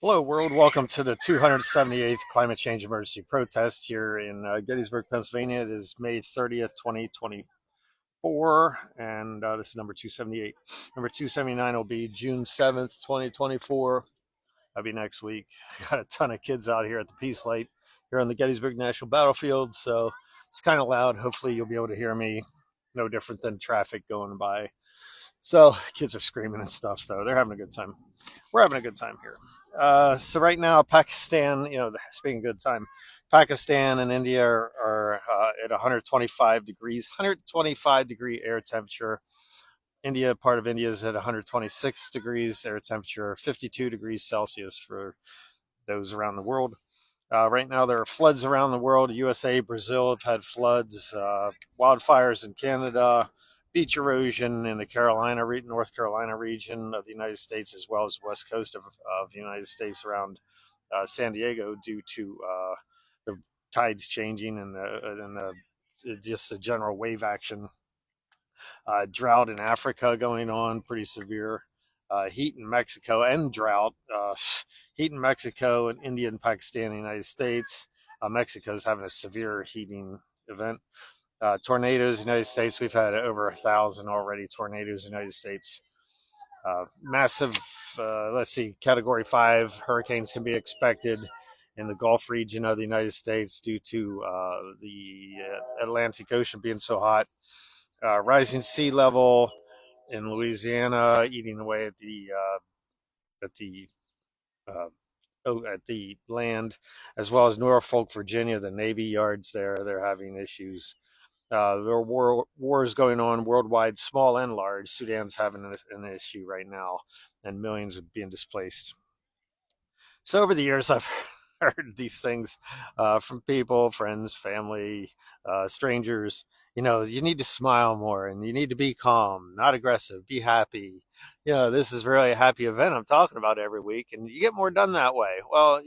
Hello, world. Welcome to the 278th Climate Change Emergency Protest here in Gettysburg, Pennsylvania. It is May 30th, 2024, and this is number 278. Number 279 will be June 7th, 2024. That'll be next week. Got a ton of kids out here at the Peace Light here on the Gettysburg National Battlefield, so it's kind of loud. Hopefully, you'll be able to hear me. No different than traffic going by. So kids are screaming and stuff, so they're having a good time. We're having a good time here. So right now, Pakistan, speaking of good time, Pakistan and India are at 125 degrees, 125 degree air temperature. India, part of India is at 126 degrees air temperature, 52 degrees Celsius for those around the world. Right now, there are floods around the world. USA, Brazil have had floods, wildfires in Canada, beach erosion in the North Carolina region of the United States, as well as the west coast of the United States around San Diego, due to the tides changing and just the general wave action. Drought in Africa going on, pretty severe. Heat in Mexico and drought. Heat in Mexico and India and Pakistan and the United States. Mexico's having a severe heating event. Tornadoes in the United States. We've had over 1,000 already tornadoes in the United States. Massive, Category 5 hurricanes can be expected in the Gulf region of the United States due to the Atlantic Ocean being so hot. Rising sea level in Louisiana eating away at the land, as well as Norfolk, Virginia, the Navy yards there. They're having issues. There are wars going on worldwide, small and large. Sudan's having an issue right now, and millions are being displaced. So over the years, I've heard these things from people, friends, family, strangers. You need to smile more and you need to be calm, not aggressive, be happy. This is really a happy event I'm talking about every week, and you get more done that way. Well,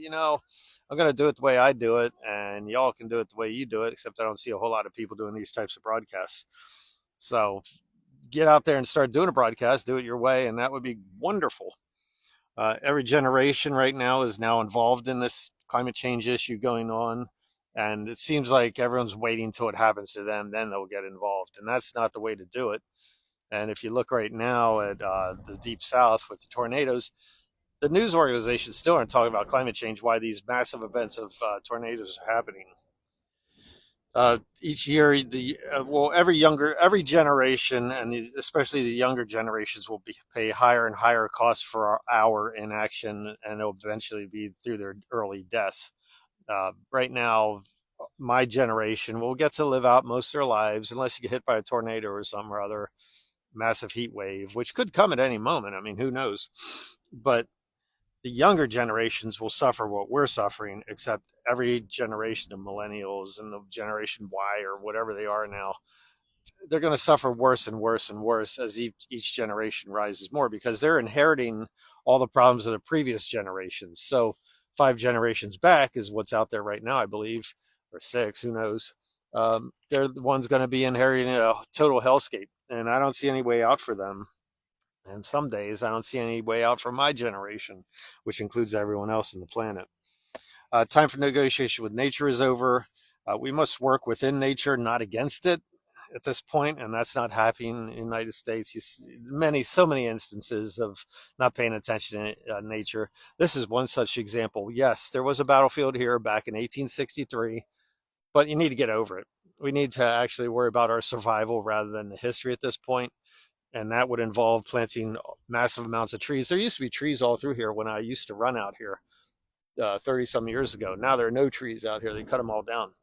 I'm going to do it the way I do it, and y'all can do it the way you do it, except I don't see a whole lot of people doing these types of broadcasts. So get out there and start doing a broadcast, do it your way, and that would be wonderful. Every generation right now is now involved in this climate change issue going on. And it seems like everyone's waiting till it happens to them, then they'll get involved. And that's not the way to do it. And if you look right now at the Deep South with the tornadoes, the news organizations still aren't talking about climate change, why these massive events of tornadoes are happening. Each year, every generation, and especially the younger generations, will pay higher and higher costs for our inaction, and it'll eventually be through their early deaths. Right now, my generation will get to live out most of their lives, unless you get hit by a tornado or some or other massive heat wave, which could come at any moment. I mean, who knows? But the younger generations will suffer what we're suffering, except every generation of millennials and the generation Y or whatever they are now, they're going to suffer worse and worse and worse as each generation rises more, because they're inheriting all the problems of the previous generations. So 5 generations back is what's out there right now, I believe, or 6, who knows. They're the ones going to be inheriting a total hellscape, and I don't see any way out for them. And some days I don't see any way out for my generation, which includes everyone else on the planet. Time for negotiation with nature is over. We must work within nature, not against it at this point, and that's not happening in the United States. You see so many instances of not paying attention to nature. This is one such example. Yes, there was a battlefield here back in 1863, but you need to get over it. We need to actually worry about our survival rather than the history at this point. And that would involve planting massive amounts of trees. There used to be trees all through here when I used to run out here 30 some years ago. Now there are no trees out here. They cut them all down.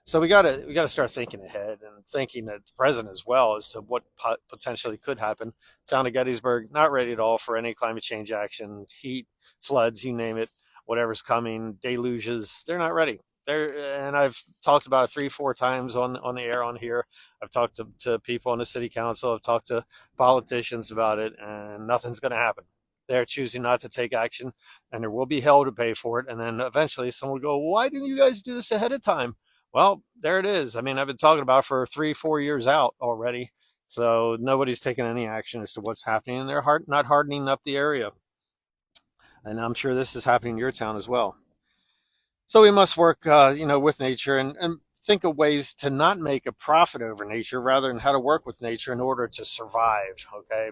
So we got to start thinking ahead and thinking at the present as well as to what potentially could happen. Town of Gettysburg, not ready at all for any climate change action, heat, floods, you name it, whatever's coming, deluges. They're not ready. And I've talked about it 3-4 times on the air on here. I've talked to people on the city council. I've talked to politicians about it, and nothing's going to happen. They're choosing not to take action, and there will be hell to pay for it. And then eventually someone will go, why didn't you guys do this ahead of time? Well, there it is. I mean, I've been talking about it for 3-4 years out already. So nobody's taking any action as to what's happening, and they're not hardening up the area. And I'm sure this is happening in your town as well. So we must work, with nature and think of ways to not make a profit over nature rather than how to work with nature in order to survive. Okay.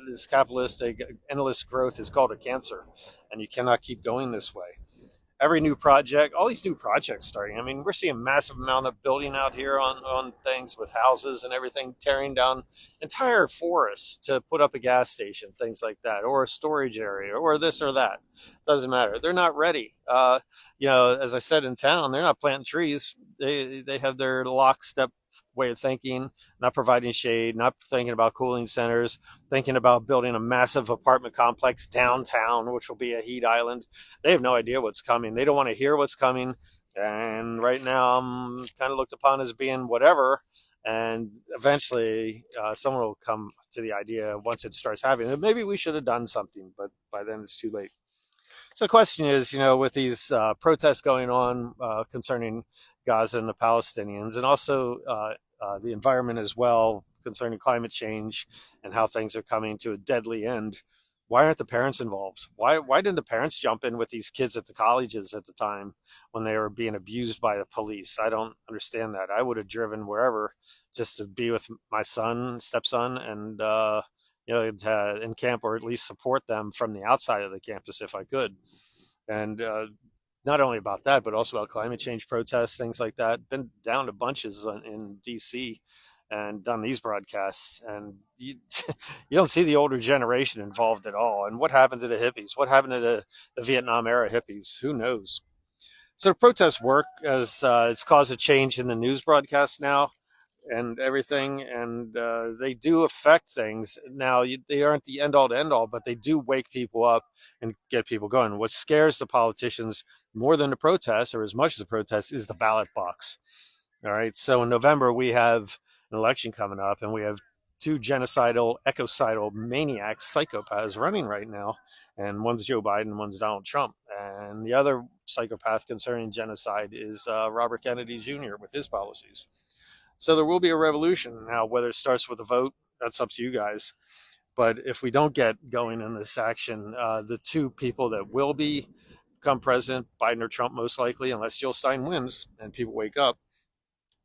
This capitalistic endless growth is called a cancer, and you cannot keep going this way. Every new project, all these new projects starting. I mean, we're seeing massive amount of building out here on things with houses and everything, tearing down entire forests to put up a gas station, things like that, or a storage area, or this or that. Doesn't matter. They're not ready. As I said in town, they're not planting trees. They have their lockstep way of thinking, not providing shade, not thinking about cooling centers, thinking about building a massive apartment complex downtown, which will be a heat island. They have no idea what's coming. They don't want to hear what's coming. And right now, I'm kind of looked upon as being whatever. And eventually, someone will come to the idea once it starts happening that maybe we should have done something, but by then it's too late. So the question is, with these protests going on concerning Gaza and the Palestinians, and also the environment as well concerning climate change and how things are coming to a deadly end. Why aren't the parents involved? Why didn't the parents jump in with these kids at the colleges at the time when they were being abused by the police? I don't understand that. I would have driven wherever just to be with my son, stepson, and in camp, or at least support them from the outside of the campus if I could. And not only about that, but also about climate change protests, things like that. Been down to bunches in DC and done these broadcasts, and you don't see the older generation involved at all. And what happened to the hippies? What happened to the Vietnam era hippies? Who knows? So the protests work as it's caused a change in the news broadcast now and everything, and they do affect things. Now, they aren't the end all to end all, but they do wake people up and get people going. What scares the politicians more than the protests, or as much as the protests, is the ballot box. All right. So in November, we have an election coming up, and we have two genocidal, ecocidal maniacs, psychopaths running right now. And one's Joe Biden, one's Donald Trump. And the other psychopath concerning genocide is Robert Kennedy Jr. with his policies. So there will be a revolution. Now, whether it starts with a vote, that's up to you guys. But if we don't get going in this action, the two people that will become president, Biden or Trump, most likely, unless Jill Stein wins and people wake up,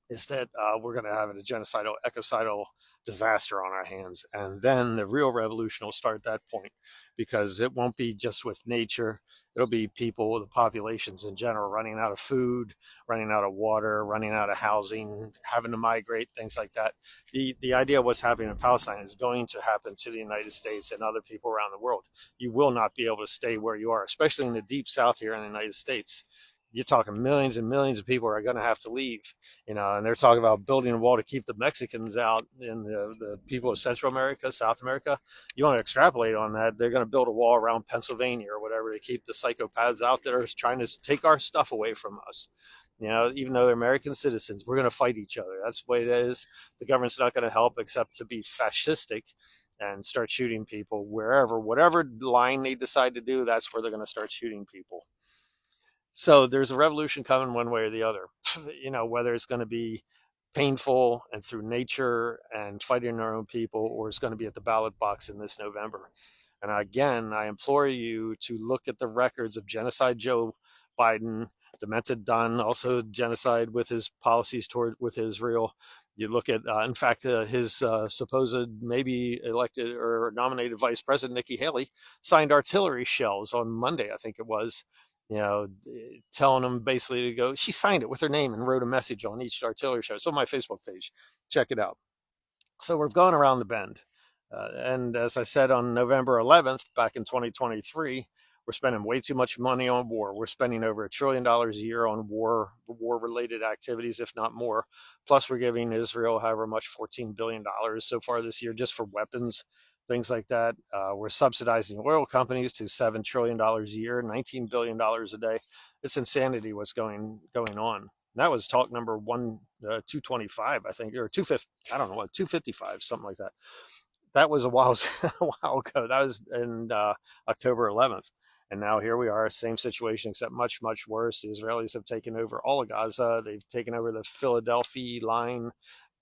is that we're going to have a genocidal, ecocidal disaster on our hands. And then the real revolution will start at that point, because it won't be just with nature. It'll be people, the populations in general, running out of food, running out of water, running out of housing, having to migrate, things like that. The idea of what's happening in Palestine is going to happen to the United States and other people around the world. You will not be able to stay where you are, especially in the deep south here in the United States. You're talking millions and millions of people are going to have to leave, and they're talking about building a wall to keep the Mexicans out and the people of Central America, South America. You want to extrapolate on that, they're going to build a wall around Pennsylvania or whatever to keep the psychopaths out there trying to take our stuff away from us. Even though they're American citizens, we're going to fight each other. That's the way it is. The government's not going to help except to be fascistic and start shooting people wherever, whatever line they decide to do, that's where they're going to start shooting people. So there's a revolution coming one way or the other. Whether it's going to be painful and through nature and fighting our own people, or it's going to be at the ballot box in this November. And again, I implore you to look at the records of genocide Joe Biden, demented Don, also genocide with his policies toward with Israel. You look at, in fact, his supposed maybe elected or nominated vice president, Nikki Haley, signed artillery shells on Monday, I think it was, telling them basically to go. She signed it with her name and wrote a message on each artillery shell. It's on my Facebook page. Check it out. So we're going around the bend. And as I said on November 11th, back in 2023, we're spending way too much money on war. We're spending over $1 trillion a year on war-related activities, if not more. Plus, we're giving Israel however much, $14 billion so far this year just for weapons, things like that. We're subsidizing oil companies to $7 trillion a year, $19 billion a day. It's insanity what's going on. That was talk number 225, I think, or 250. I don't know what, 255, something like that. That was a while, a while ago. That was in October 11th. And now here we are, same situation, except much, much worse. The Israelis have taken over all of Gaza. They've taken over the Philadelphia line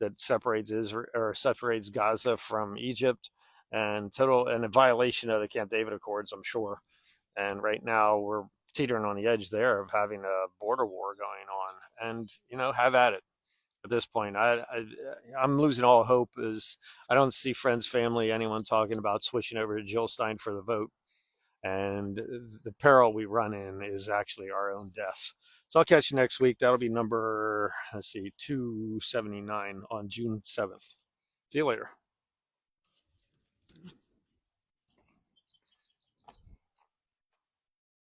that separates Israel or separates Gaza from Egypt, and a violation of the Camp David Accords, I'm sure. And right now we're teetering on the edge there of having a border war going on. And, have at it at this point. I'm losing all hope as I don't see friends, family, anyone talking about switching over to Jill Stein for the vote. And the peril we run in is actually our own deaths. So I'll catch you next week. That'll be number, let's see, 279 on June 7th. See you later.